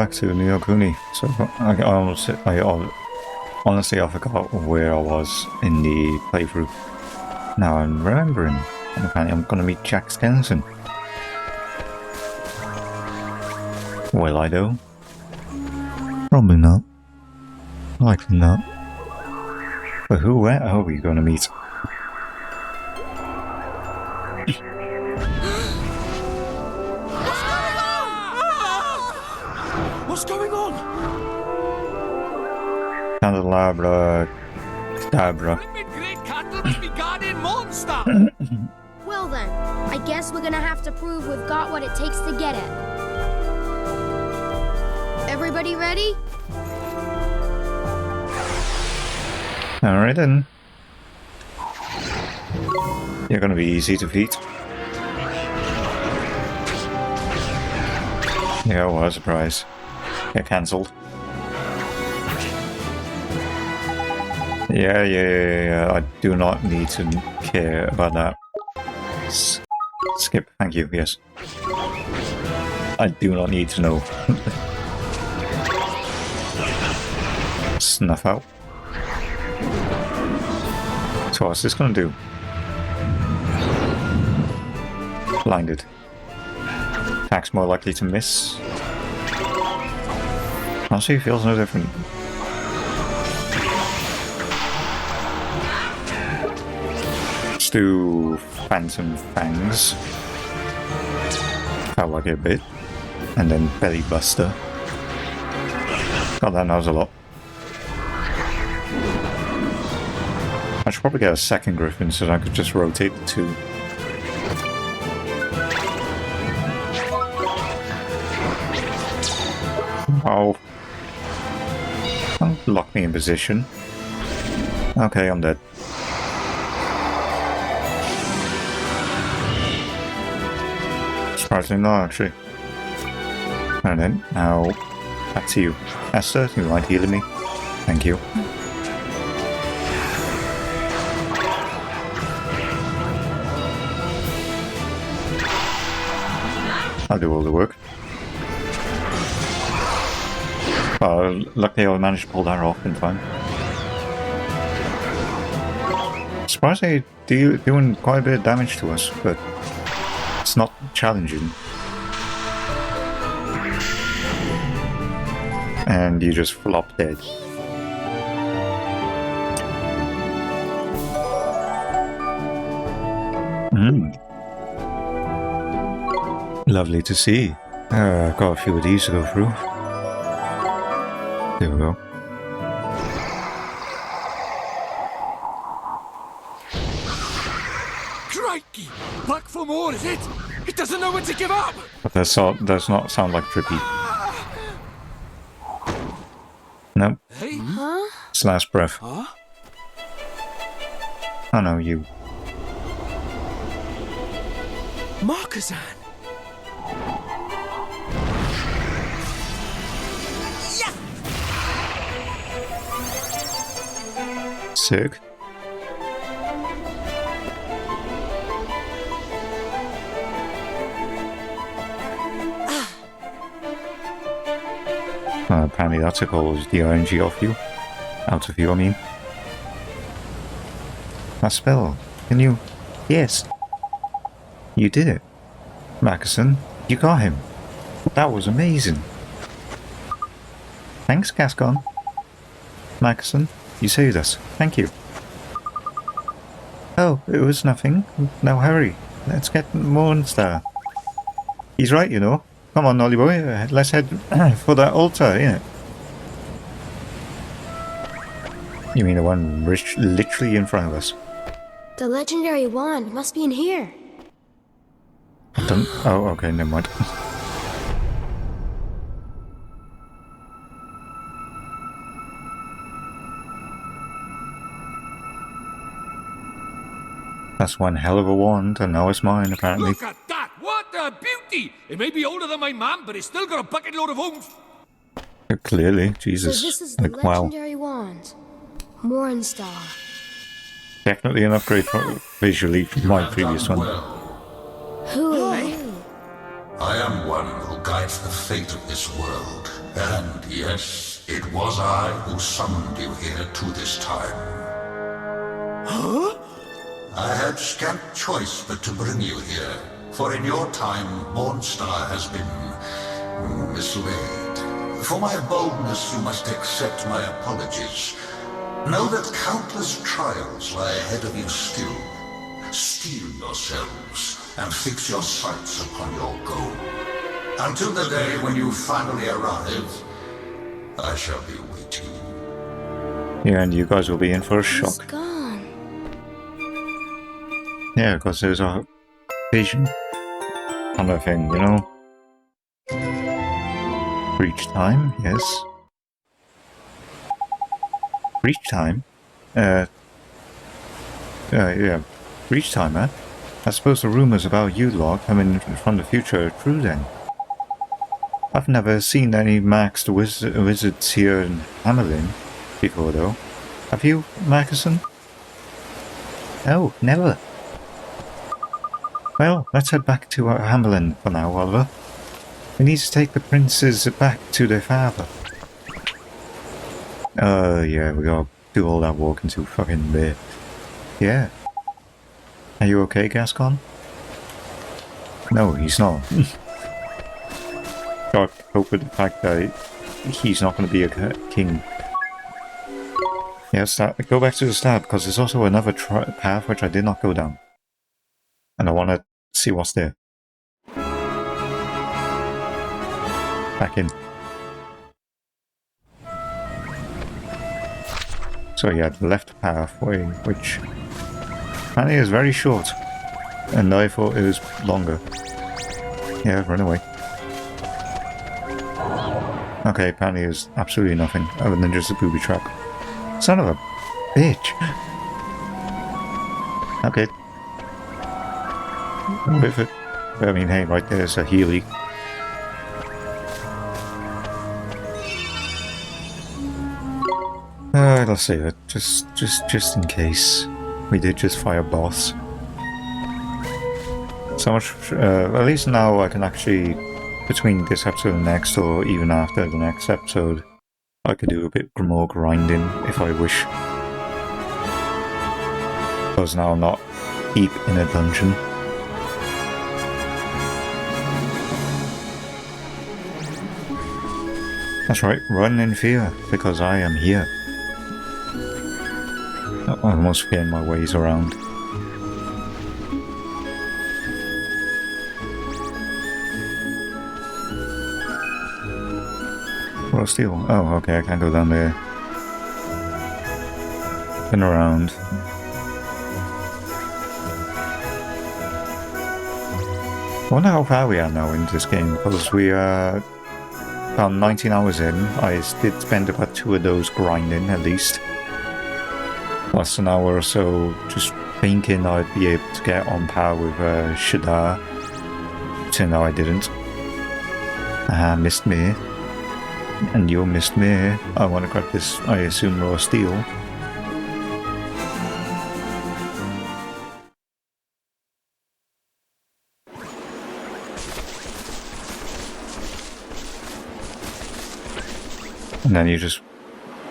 back to New York Kuni. So honestly, I forgot where I was in the playthrough. Now I'm remembering. And apparently I'm gonna meet Jack Skellington. Will I though? Probably not. Likely not. But who are we gonna meet? What's going on? Candelabra. Cadabra. Great cattle must be guardian monster. Well then, I guess we're gonna have to prove we've got what it takes to get it. Everybody ready? Alright then. You're gonna be easy to beat. Yeah, what a surprise. Get cancelled. Yeah. I do not need to care about that. Skip, thank you, yes. I do not need to know. Snuff out. So what's this gonna do? Blinded. Attack's more likely to miss. Honestly, it feels no different. Let's do Phantom Fangs. I like it a bit. And then Belly Buster. God, that knows a lot. I should probably get a second Griffin so that I could just rotate the two. Oh. Don't lock me in position. Okay, I'm dead. Surprisingly not, actually. And then, now, back to you. Esther, you mind healing me? Thank you. I'll do all the work. Well, luckily I managed to pull that off in time. Surprisingly, doing quite a bit of damage to us, but it's not challenging. And you just flop dead. Lovely to see. I've got a few of these to go through. There we go. Crikey! Back for more, is it? It doesn't know when to give up! But that does not sound like Trippy. Nope. Hey? Huh? It's last breath. Huh? Oh no, you. Markazan! Sick. Apparently that took all the RNG off you. Out of you, I mean. That spell. Can you... Yes. You did it. Mackerson, you got him. That was amazing. Thanks, Gascon. Mackerson, you saved us. Thank you. Oh, it was nothing. Now hurry. Let's get Mornstar. He's right, you know. Come on, Nolly boy. Let's head for that altar, innit? You mean the one literally in front of us? The legendary wand must be in here. Oh, okay, never mind. That's one hell of a wand, and now it's mine, apparently. Look at that! What a beauty! It may be older than my mum, but it's still got a bucket load of homes. Clearly, Jesus. So this is the Like, wow. legendary wand. Mornstar. Definitely an upgrade visually from my previous one. Who? I am one who guides the fate of this world. And yes, it was I who summoned you here to this time. Huh? I had scant choice but to bring you here, for in your time, Mornstar has been misled. For my boldness, you must accept my apologies. Know that countless trials lie ahead of you still. Steel yourselves and fix your sights upon your goal. Until the day when you finally arrive, I shall be waiting. Yeah, and you guys will be in for a He's shock. gone. Yeah, because there's a vision kind of thing, you know? Breach time, yes. Breach time? Yeah. Breach time, huh? I suppose the rumours about you lot coming from the future are true then. I've never seen any maxed wizards here in Hamelin before, though. Have you, Mackerson? No, never. Well, let's head back to Hamelin for now, Oliver. We need to take the princes back to their father. Yeah, we gotta do all that walking to fucking there. Yeah. Are you okay, Gascon? No, he's not. Gotta cope with the fact that he's not going to be a king. Yes, go back to the start, because there's also another path which I did not go down. And I want to see what's there. Back in. So yeah, the left pathway, which apparently is very short. And I thought it was longer. Yeah, run away. Okay, apparently there's absolutely nothing other than just a booby trap. Son of a bitch! Okay. With it. I mean, hey, right there's a Healy. Let's save it. Just in case. We did just fire boss. So much, at least now I can actually, between this episode and the next, or even after the next episode, I could do a bit more grinding if I wish. Because now I'm not deep in a dungeon. That's right, run in fear, because I am here. I'm almost getting my ways around. Raw steel. Oh, okay, I can't go down there. Spin around. I wonder how far we are now in this game, because we are about 19 hours in. I did spend about 2 of those grinding, at least. Plus an hour or so just thinking I'd be able to get on par with Shadar. Turned out I didn't. Missed me. And you missed me. I want to grab this, I assume, raw steel. And then you just...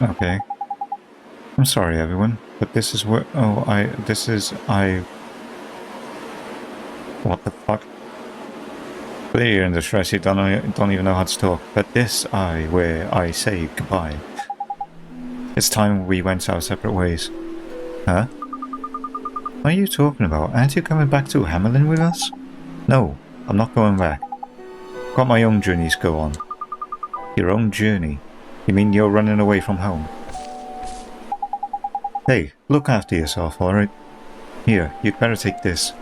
Okay. I'm sorry, everyone, but this is what... What the fuck? Clearly you're in distress, you don't even know how to talk. But this where I say goodbye. It's time we went our separate ways. Huh? What are you talking about? Aren't you coming back to Hamelin with us? No, I'm not going back. Got my own journeys to go on. Your own journey? You mean you're running away from home? Hey, look after yourself, alright? Here, you'd better take this.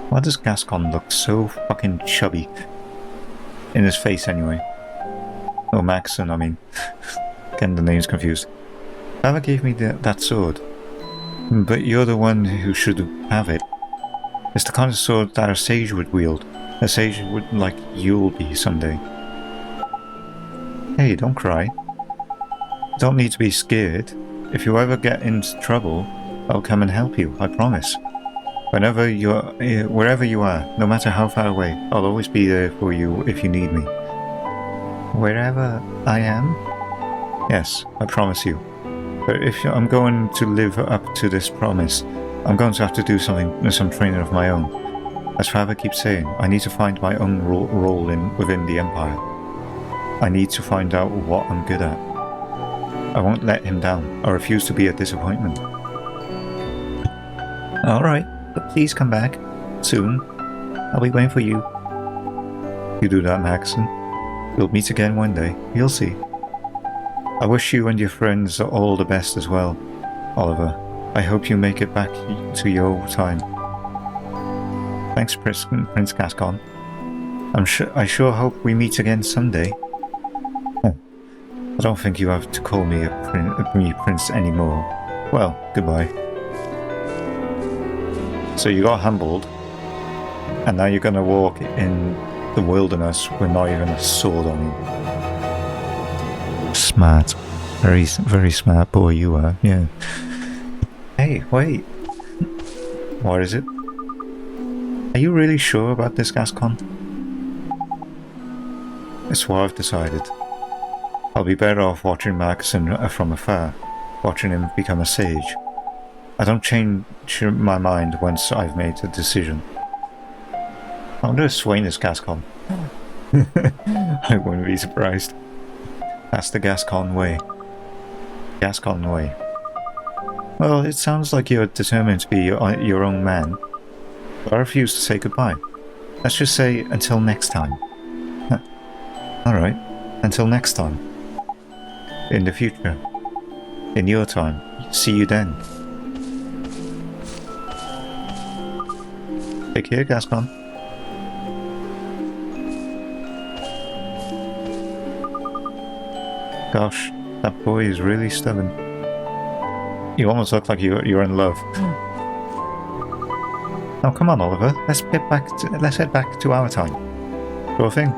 Why does Gascon look so fucking chubby? In his face, anyway. Oh, Maxon, I mean. Getting the names confused. Baba gave me that sword. But you're the one who should have it. It's the kind of sword that a sage would wield. A sage would like you'll be someday. Hey, don't cry. Don't need to be scared. If you ever get into trouble, I'll come and help you, I promise. Wherever you are, no matter how far away, I'll always be there for you if you need me. Wherever I am? Yes, I promise you. But if I'm going to live up to this promise, I'm going to have to do some training of my own. As Father keeps saying, I need to find my own role within the Empire. I need to find out what I'm good at. I won't let him down. I refuse to be a disappointment. Alright, but please come back. Soon. I'll be waiting for you. You do that, Maxon. We'll meet again one day. You'll see. I wish you and your friends all the best as well, Oliver. I hope you make it back to your time. Thanks, Prince Gascon. I sure hope we meet again someday. Oh, I don't think you have to call me Prince anymore. Well, goodbye. So you got humbled, and now you're gonna walk in the wilderness with not even a sword on you. Smart. Very, very smart boy you are, yeah. Hey, wait. What is it? Are you really sure about this, Gascon? It's what I've decided. I'll be better off watching Maxon from afar, watching him become a sage. I don't change my mind once I've made a decision. I wonder if Swain is Gascon. I wouldn't be surprised. That's the Gascon way. Gascon way. Well, it sounds like you're determined to be your own man. But I refuse to say goodbye. Let's just say until next time. Alright, until next time. In the future. In your time. See you then. Take care, Gascon. Gosh, that boy is really stubborn. You almost look like you're in love. Now come on, Oliver. Let's head back to our time. Sure thing.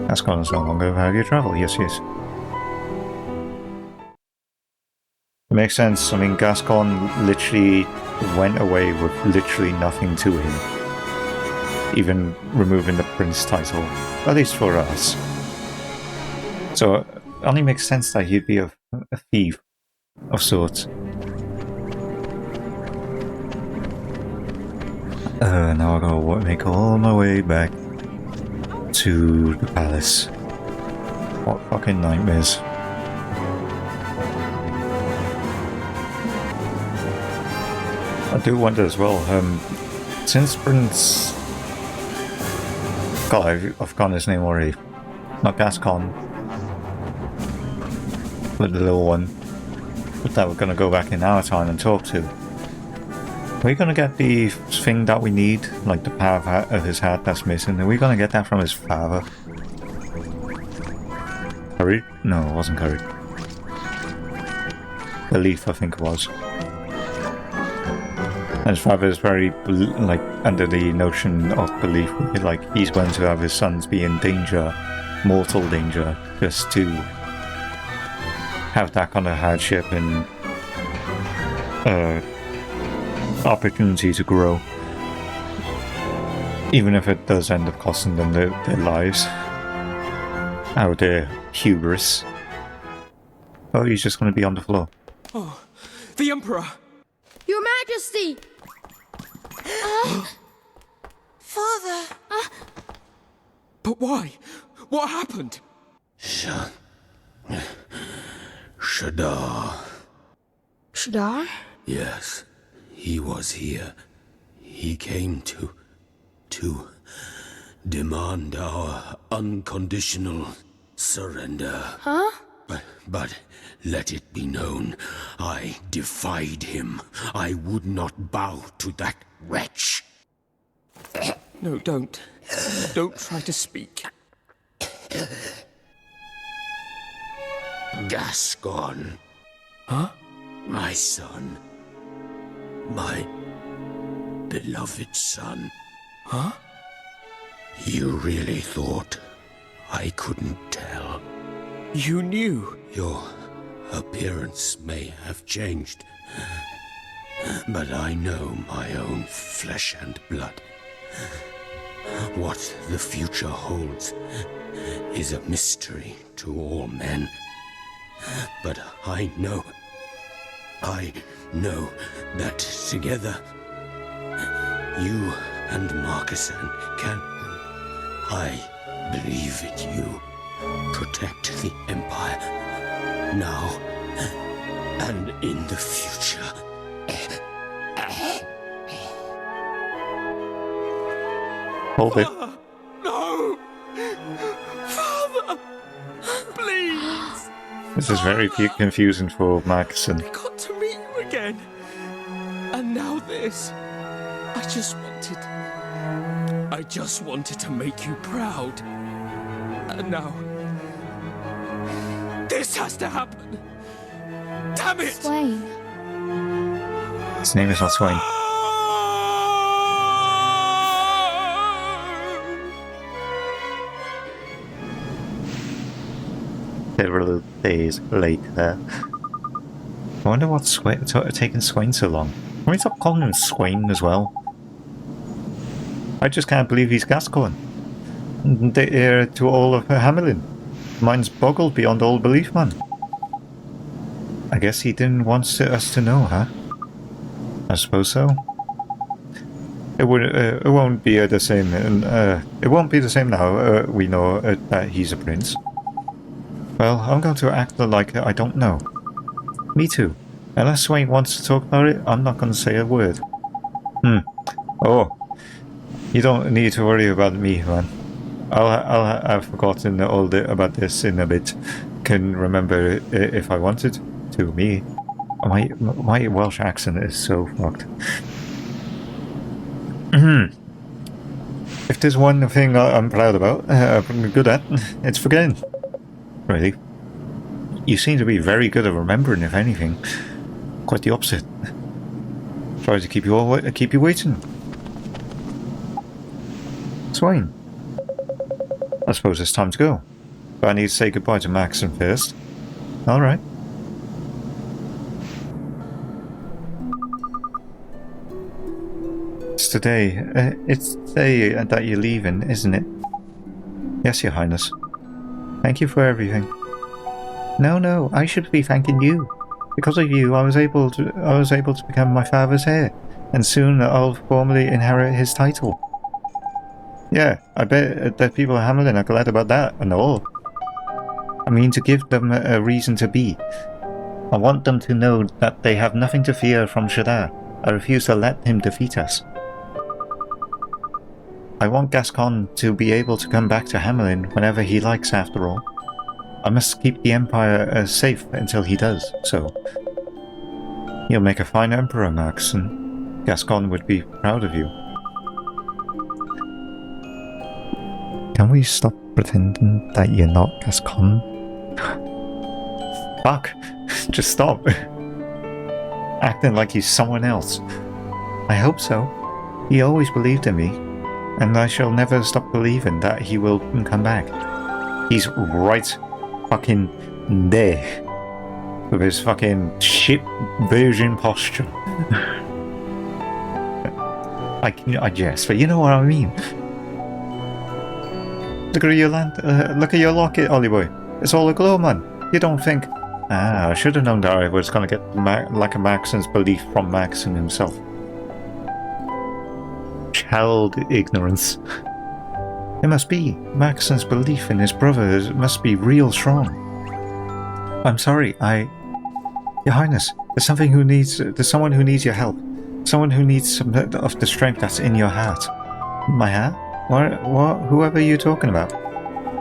Gascon is no longer how you travel. Yes, yes. It makes sense. I mean, Gascon literally went away with literally nothing to him. Even removing the prince title. At least for us. So it only makes sense that he'd be a thief of sorts. Now I gotta make all my way back to the palace. What fucking nightmares. I do wonder as well, since Prince... God, I've forgotten his name already. Not Gascon. But the little one. But that we're gonna go back in our time and talk to. Are we gonna get the thing that we need? Like the power of his hat that's missing? Are we gonna get that from his father? Curry? No, it wasn't Curry. The Leaf, I think it was. And his father is very, like, under the notion of belief, like, he's going to have his sons be in danger, mortal danger, just to have that kind of hardship and opportunity to grow, even if it does end up costing them their lives out of their hubris. Oh, he's just going to be on the floor. Oh, the Emperor! Your Majesty! Father! But why? What happened? Shadar. Shadar? Yes, he was here. He came to demand our unconditional surrender. Huh? But let it be known, I defied him. I would not bow to that wretch. No, don't. Don't try to speak. Gascon. Huh? My son. My beloved son. Huh? You really thought I couldn't tell? You knew? Your appearance may have changed, but I know my own flesh and blood. What the future holds is a mystery to all men. But I know that together, you and Marcusson can, I believe in you, protect the Empire, now and in the future. Hold it. No! Father! Please! This is very confusing for Maxon. I got to meet you again. And now this. I just wanted to make you proud. And now... this has to happen. Damn it! Swain. His name is not Swain. Several days later. I wonder what's taking Swain so long. Can we stop calling him Swain as well? I just can't believe he's Gascoigne. The heir to all of Hamelin. Mine's boggled beyond all belief, man. I guess he didn't want us to know, huh? I suppose so. It won't be the same. It won't be the same now. We know that he's a prince. Well, I'm going to act like I don't know. Me too. Unless Swain wants to talk about it, I'm not going to say a word. Oh, you don't need to worry about me, man. I've forgotten all about this in a bit. Can remember if I wanted to. Me, my Welsh accent is so fucked. If there's one thing I'm proud about, I'm good at, it's forgetting. Really, you seem to be very good at remembering. If anything, quite the opposite. Try to keep you waiting. Swain, I suppose it's time to go. But I need to say goodbye to Maxon first. All right. It's today that you're leaving, isn't it? Yes, Your Highness. Thank you for everything. No, I should be thanking you. Because of you, I was able to become my father's heir, and soon I'll formally inherit his title. Yeah, I bet that people in Hamelin are glad about that and all. I mean, to give them a reason to be. I want them to know that they have nothing to fear from Shadar. I refuse to let him defeat us. I want Gascoigne to be able to come back to Hamelin whenever he likes, after all. I must keep the Empire safe until he does, so... You'll make a fine Emperor, Max, and Gascoigne would be proud of you. Can we stop pretending that you're not Gascoigne? Fuck! Just stop! Acting like he's someone else. I hope so. He always believed in me, and I shall never stop believing that he will come back. He's right fucking there. With his fucking shit version posture. I jest, but you know what I mean. Look at your locket, Ollie boy. It's all aglow, man. You don't think... Ah, I should have known that I was gonna get like a Maxon's belief from Maxon himself. Child ignorance. It must be. Maxon's belief in his brother must be real strong. I'm sorry, Your Highness, there's someone who needs your help. Someone who needs some of the strength that's in your heart. My heart? What? Whoever you're talking about?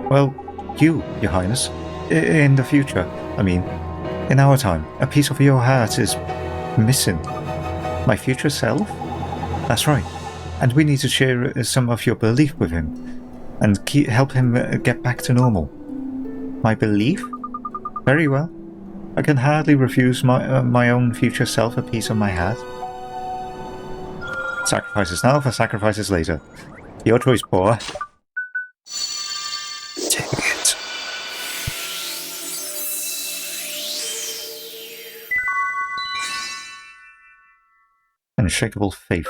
Well, Your Highness. In the future, I mean. In our time, a piece of your heart is missing. My future self? That's right. And we need to share some of your belief with him. And help him get back to normal. My belief? Very well. I can hardly refuse my own future self a piece of my heart. Sacrifices now for sacrifices later. Your choice, boy. Take it. Unshakable faith.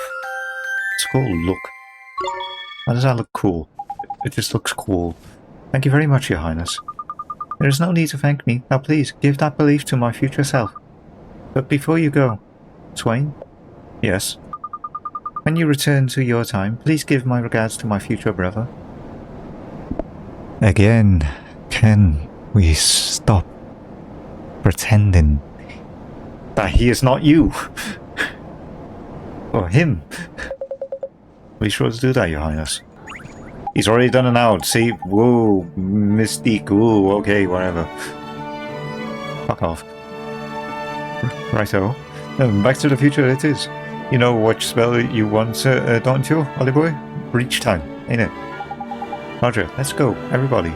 It's a cool look. How does that look cool? It just looks cool. Thank you very much, Your Highness. There is no need to thank me. Now please, give that belief to my future self. But before you go, Swain? Yes? When you return to your time, please give my regards to my future brother. Again, can we stop pretending that he is not you? Or him? Be sure to do that, Your Highness. He's already done it now. See? Whoa, Mystique. Whoa, okay, whatever. Fuck off. Righto. Back to the future it is. You know which spell you want, don't you, Ollie boy? Breach time, ain't it? Roger, let's go, everybody.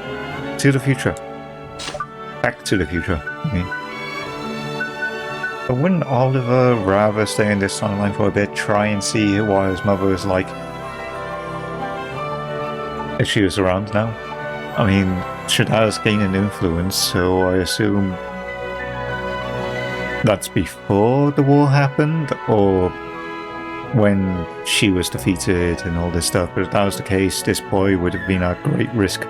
To the future. Back to the future, I mean. But wouldn't Oliver rather stay in this timeline for a bit, try and see what his mother is like? If she was around now? I mean, Shadda's gaining influence, so I assume that's before the war happened, or when she was defeated and all this stuff. But if that was the case, this boy would have been at great risk.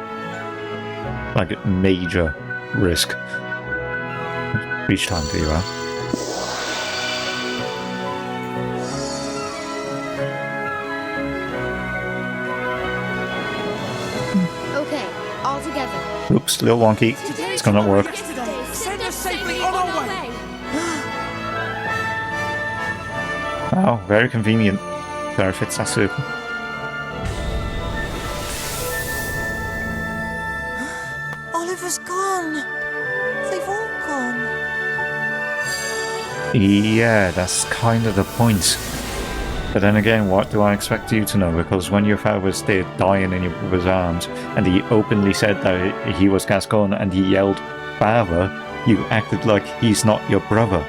Like, major risk. Reach time to you, huh? Okay, all together. Oops, a little wonky. It's gonna not work. Send us safely on our way. Wow, very convenient. There fits that circle. Oliver's gone. They've all gone. Yeah, that's kind of the point. But then again, what do I expect you to know? Because when your father was there dying in your brother's arms, and he openly said that he was Gascon, and he yelled, "Father," you acted like he's not your brother.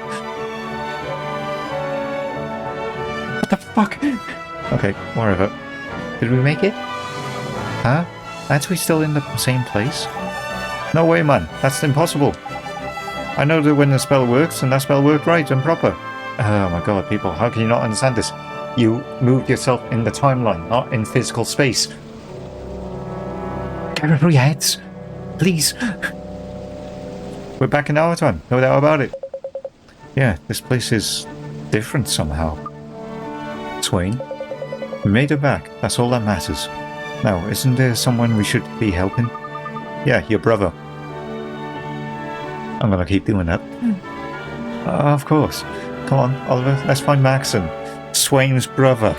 What the fuck? Okay, whatever. Did we make it? Huh? Aren't we still in the same place? No way, man. That's impossible. I know that when the spell works, and that spell worked right and proper. Oh my god, people, how can you not understand this? You moved yourself in the timeline, not in physical space. Get over your heads, please. We're back in our time, no doubt about it. Yeah, this place is different somehow. Swain, we made it back, that's all that matters. Now, isn't there someone we should be helping? Yeah, your brother. I'm gonna keep doing that. Of course. Come on, Oliver, let's find Maxon. Swain's brother.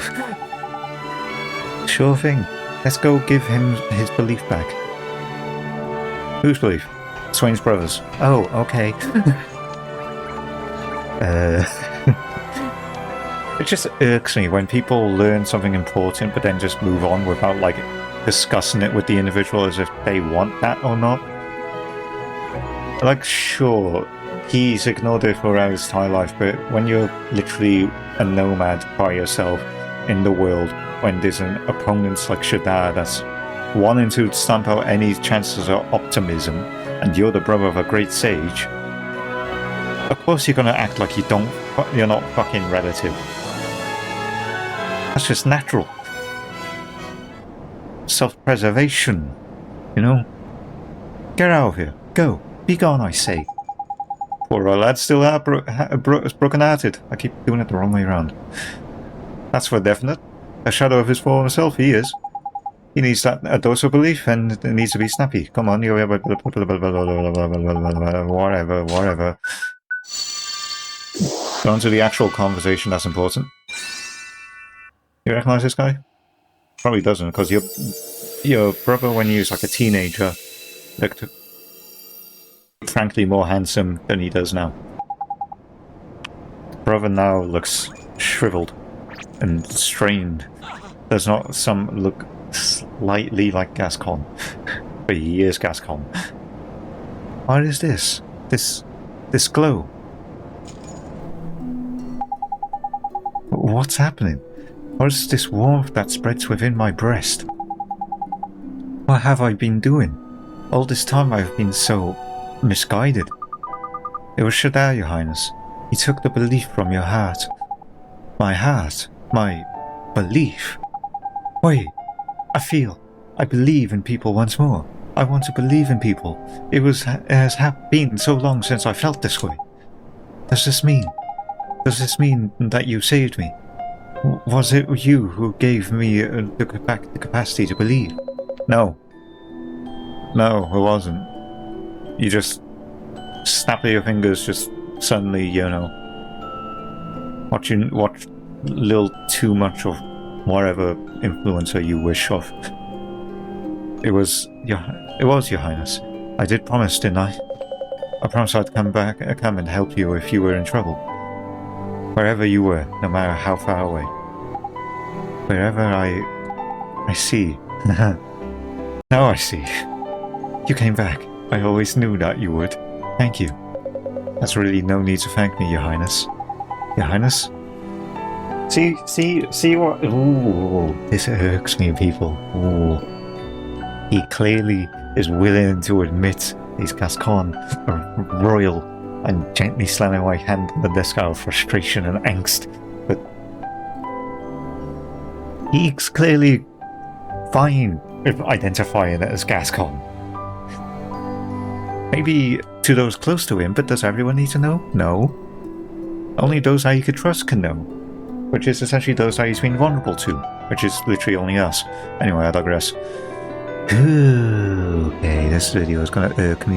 Sure thing. Let's go give him his belief back. Whose belief? Swain's brother's. Oh, okay. It just irks me when people learn something important but then just move on without, like, discussing it with the individual as if they want that or not. Like, sure, he's ignored it throughout his entire life, but when you're literally a nomad by yourself in the world, when there's an opponent like Shadda that's wanting to stamp out any chances of optimism, and you're the brother of a great sage, of course you're gonna act like you're not fucking relative. That's just natural. Self-preservation, you know? Get out of here. Go. Be gone, I say. Poor old lad still broken-hearted. I keep doing it the wrong way around. That's for definite. A shadow of his former self, he is. He needs a dose of belief, and it needs to be snappy. Come on, whatever. Go on to the actual conversation, that's important. You recognize this guy? Probably doesn't, because your brother, when he was like a teenager, looked frankly more handsome than he does now. Brother now looks shriveled and strained. Does not some look slightly like Gascon, but he is Gascon. What is this? This glow? What's happening? What is this warmth that spreads within my breast? What have I been doing? All this time I've been so misguided. It was Shadda, Your Highness. He took the belief from your heart. My heart, my belief. Wait, I believe in people once more. I want to believe in people. It has been so long since I felt this way. Does this mean that you saved me? Was it you who gave me the capacity to believe? No. No, it wasn't. You just snap of your fingers, just suddenly, you know, watch a little too much of whatever influencer you wish of. It was your Highness. I did promise, didn't I? I promised I'd come and help you if you were in trouble. Wherever you were, no matter how far away. Wherever I see. Now I see. You came back. I always knew that you would. Thank you. There's really no need to thank me, Your Highness. Your Highness? See what? Ooh, this irks me, people. Ooh. He clearly is willing to admit he's Gascon, royal, and gently slamming my hand on the desk out of frustration and angst. But he's clearly fine with identifying it as Gascon. Maybe to those close to him, but does everyone need to know? No. Only those that he could trust can know. Which is essentially those that he's been vulnerable to. Which is literally only us. Anyway, I digress. Okay, this video is gonna irk me.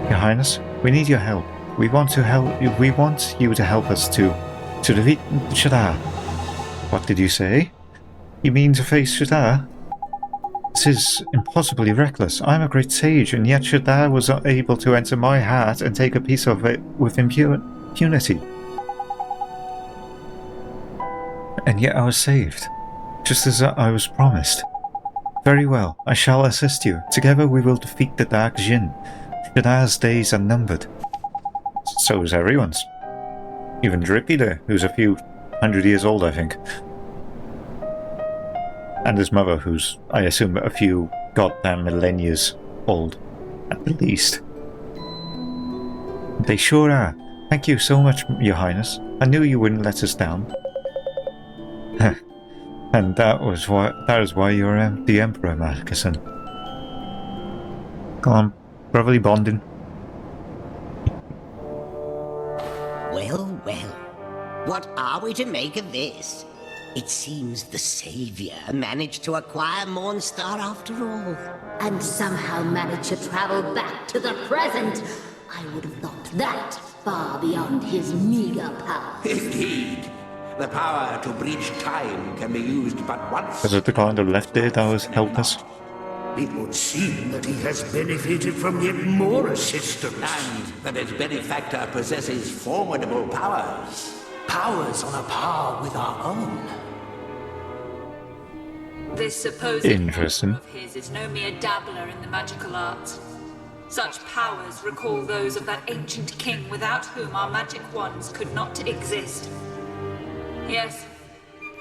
Your Highness, we need your help. We want you to help us to defeat Shadar. What did you say? You mean to face Shadar? This is impossibly reckless. I'm a great sage, and yet Shadar was able to enter my heart and take a piece of it with impunity. And yet I was saved, just as I was promised. Very well, I shall assist you. Together we will defeat the Dark Djinn. Shadar's days are numbered. So is everyone's. Even Drippy there, who's a few 100 years old, I think. And his mother, who's, I assume, a few goddamn millennia old, at the least. They sure are. Thank you so much, Your Highness. I knew you wouldn't let us down. And that is why you're the Emperor, Marcusson. Come on, brotherly bonding. Well, what are we to make of this? It seems the Savior managed to acquire Mornstar after all. And somehow managed to travel back to the present. I would have thought that far beyond his meager power. Indeed. The power to breach time can be used but once. Is it the guy on the left there that was helped us? It would seem that he has benefited from yet more assistance. And that his benefactor possesses formidable powers. Powers on a par with our own. This supposed Interesting. of his is no mere dabbler in the magical arts. Such powers recall those of that ancient king without whom our magic wands could not exist. Yes,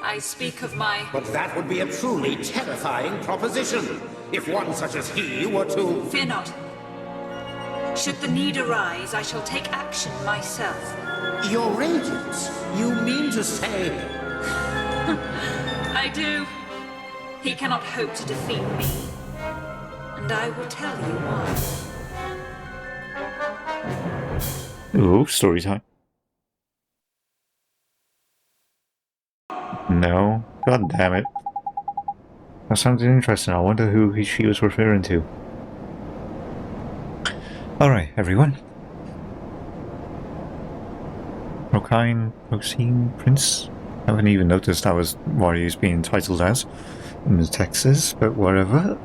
I speak of my... But that would be a truly terrifying proposition, if one such as he were to... Fear not. Should the need arise, I shall take action myself. Your Radiance? You mean to say... I do. He cannot hope to defeat me. And I will tell you why. Ooh, story time. No. God damn it. That sounds interesting. I wonder who she was referring to. Alright, everyone. Procine Prince? I haven't even noticed that was what he's being titled as in the Texas, but whatever.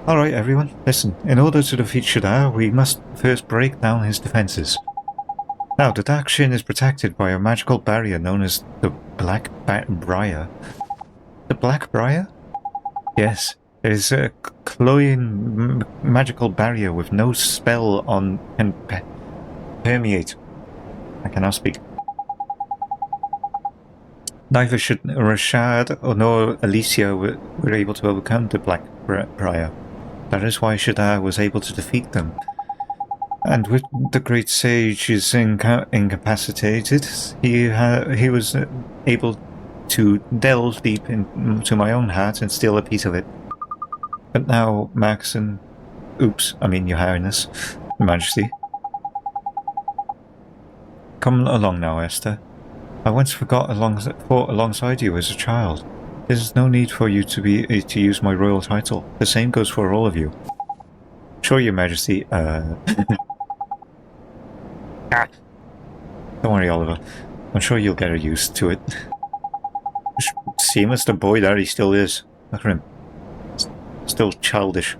Alright, everyone. Listen, in order to defeat Shadar, we must first break down his defenses. Now, the Dark Djinn is protected by a magical barrier known as the Black Briar. The Black Briar? Yes, it is a cloying magical barrier with no spell on can permeate. I cannot speak. Neither should Rashad nor Alicia were able to overcome the Black Briar. That is why Shadar was able to defeat them. And with the great sage is incapacitated, he was able to delve deep into my own heart and steal a piece of it. But now, Max and... Oops, I mean your highness, majesty. Come along now, Esther. I once fought alongside you as a child. There's no need for you to use my royal title. The same goes for all of you. Sure, your majesty, Don't worry, Oliver. I'm sure you'll get used to it. Same as the boy that he still is. Look at him. Still childish.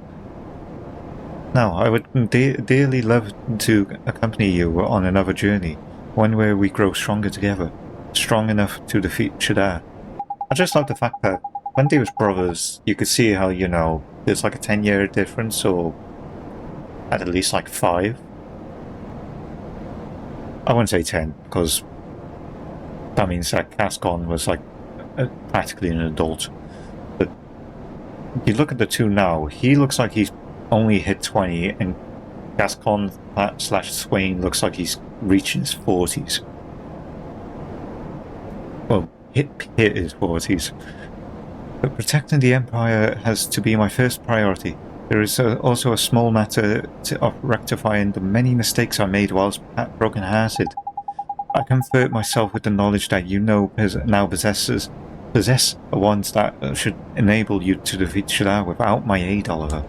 Now, I would dearly love to accompany you on another journey. One where we grow stronger together. Strong enough to defeat Shadar. I just love the fact that when they was brothers, you could see how, you know, there's like a 10-year difference, or at least like 5. I wouldn't say 10, because that means that Cascon was like practically an adult. But you look at the two now, he looks like he's only hit 20, and Gascon / Swain looks like he's reaching his 40s. Well, hit his 40s. But protecting the Empire has to be my first priority. There is also a small matter of rectifying the many mistakes I made whilst broken-hearted. I comfort myself with the knowledge that you now possess the ones that should enable you to defeat Shadar without my aid, Oliver.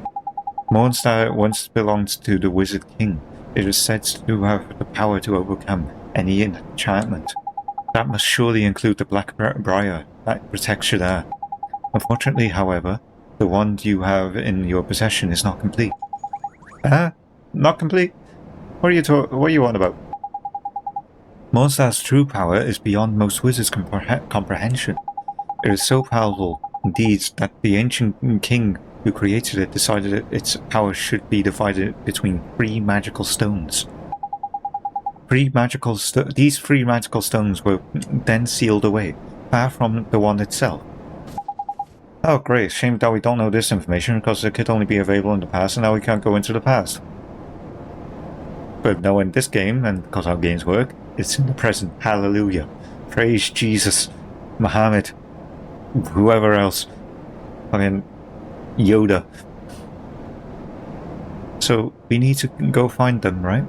Mornstar once belonged to the Wizard King. It is said to have the power to overcome any enchantment. That must surely include the Black Briar that protects Shadar. Unfortunately, however, the wand you have in your possession is not complete. Not complete? What are you on about? Mornstar's true power is beyond most wizards' comprehension. It is so powerful, indeed, that the ancient king who created it decided that its power should be divided between 3 magical stones. These 3 magical stones were then sealed away, far from the wand itself. Oh great, shame that we don't know this information, because it could only be available in the past, and now we can't go into the past. But knowing this game, and because how games work, it's in the present. Hallelujah. Praise Jesus. Muhammad. Whoever else. I mean, Yoda. So, we need to go find them, right?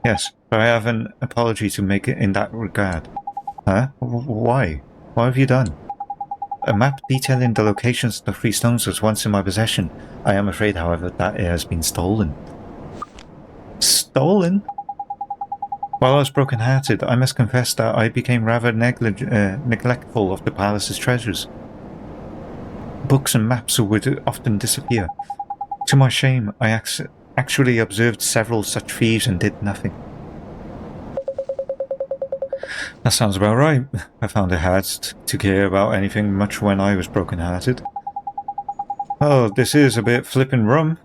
Yes, but I have an apology to make in that regard. Huh? Why? What have you done? A map detailing the locations of the 3 stones was once in my possession. I am afraid, however, that it has been stolen. Stolen? While I was broken-hearted, I must confess that I became rather neglectful of the palace's treasures. Books and maps would often disappear. To my shame, I actually observed several such thieves and did nothing. That sounds about right. I found it hard to care about anything much when I was broken-hearted. Oh, this is a bit flippin' rum.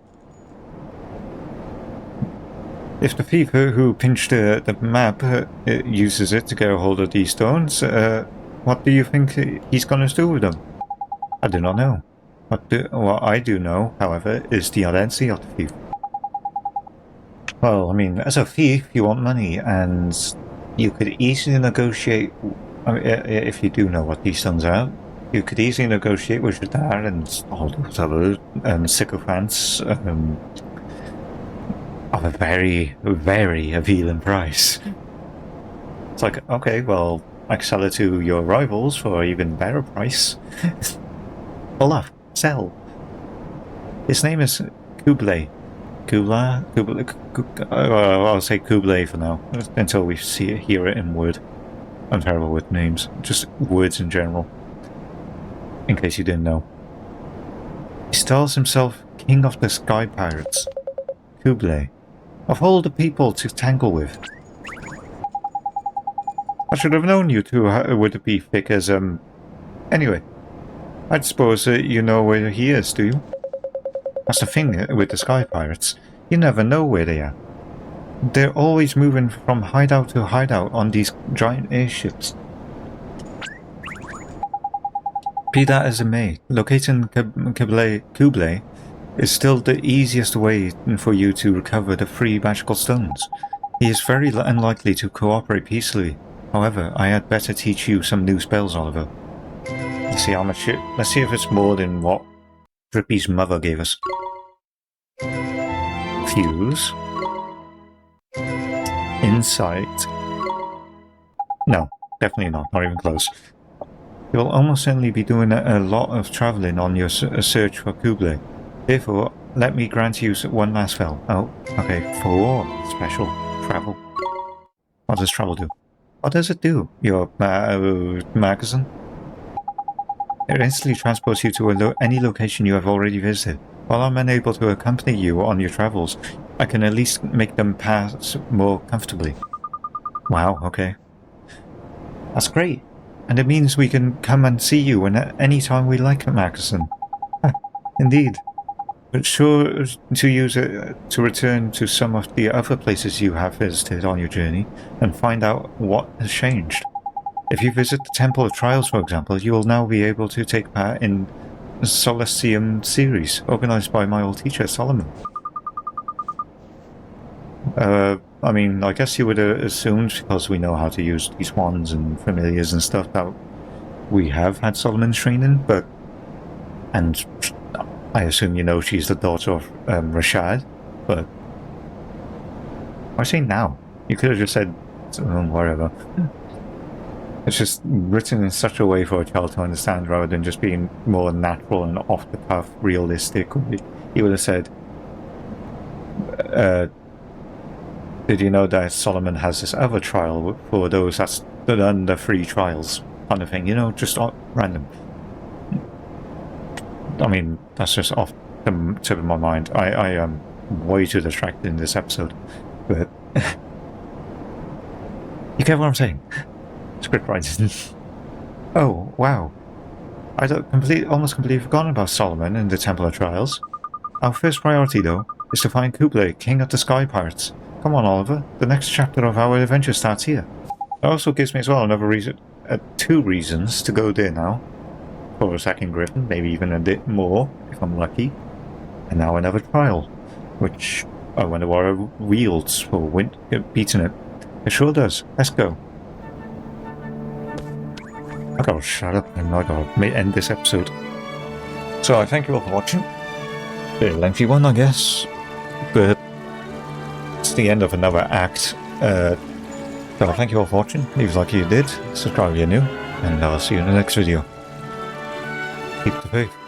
If the thief who pinched the map uses it to get a hold of these stones, what do you think he's gonna do with them? I do not know. What I do know, however, is the identity of the thief. Well, I mean, as a thief, you want money, and you could easily negotiate, I mean, if you do know what these stones are, you could easily negotiate with Shadar and all those other sycophants of a very, very appealing price. It's like, okay, well, I can sell it to your rivals for an even better price. Olaf, sell. His name is Kublai. I'll say Kublai for now, until we hear it in word. I'm terrible with names, just words in general. In case you didn't know. He styles himself King of the Sky Pirates. Kublai. Of all the people to tangle with. I should have known you two would be thick as, Anyway. I suppose you know where he is, do you? That's the thing with the Sky Pirates. You never know where they are. They're always moving from hideout to hideout on these giant airships. Be that as it may, locating Kublai is still the easiest way for you to recover the 3 magical stones. He is very unlikely to cooperate peacefully. However, I had better teach you some new spells, Oliver. Let's see how much let's see if it's more than what Drippy's mother gave us. Fuse. Insight. No, definitely not even close. You'll almost certainly be doing a lot of travelling on your search for Kublai. Therefore, let me grant you one last spell. Oh, okay, 4 special travel. What does travel do? What does it do? Your magazine? It instantly transports you to any location you have already visited. While I'm unable to accompany you on your travels, I can at least make them pass more comfortably. Wow, okay. That's great. And it means we can come and see you any time we like, Magazine. Indeed. But sure to use it to return to some of the other places you have visited on your journey and find out what has changed. If you visit the Temple of Trials, for example, you will now be able to take part in the Solstium series, organized by my old teacher, Solomon. I mean, I guess you would have assumed, because we know how to use these wands and familiars and stuff, that we have had Solomon's training, but... And I assume you know she's the daughter of Rashad, but... I say now. You could have just said, whatever. It's just written in such a way for a child to understand rather than just being more natural and off-the-cuff, realistic. He would have said, did you know that Solomon has this other trial for those that's done the 3 trials kind of thing, you know, just random. I mean, that's just off the tip of my mind. I am way too distracted in this episode, but you get what I'm saying? Script writing. Oh, wow. I almost completely forgotten about Solomon and the Temple of Trials. Our first priority, though, is to find Kublai, King of the Sky Pirates. Come on, Oliver. The next chapter of our adventure starts here. It also gives me as well another reason, 2 reasons to go there now. For a second Griffin, maybe even a bit more, if I'm lucky. And now another trial, which I wonder what it wields for beating it. It sure does. Let's go. I gotta shut up and I gotta end this episode. So I thank you all for watching. Bit of a lengthy one, I guess, but it's the end of another act. So thank you all for watching. Leave a like if you did, subscribe if you're new, and I'll see you in the next video. Keep the faith.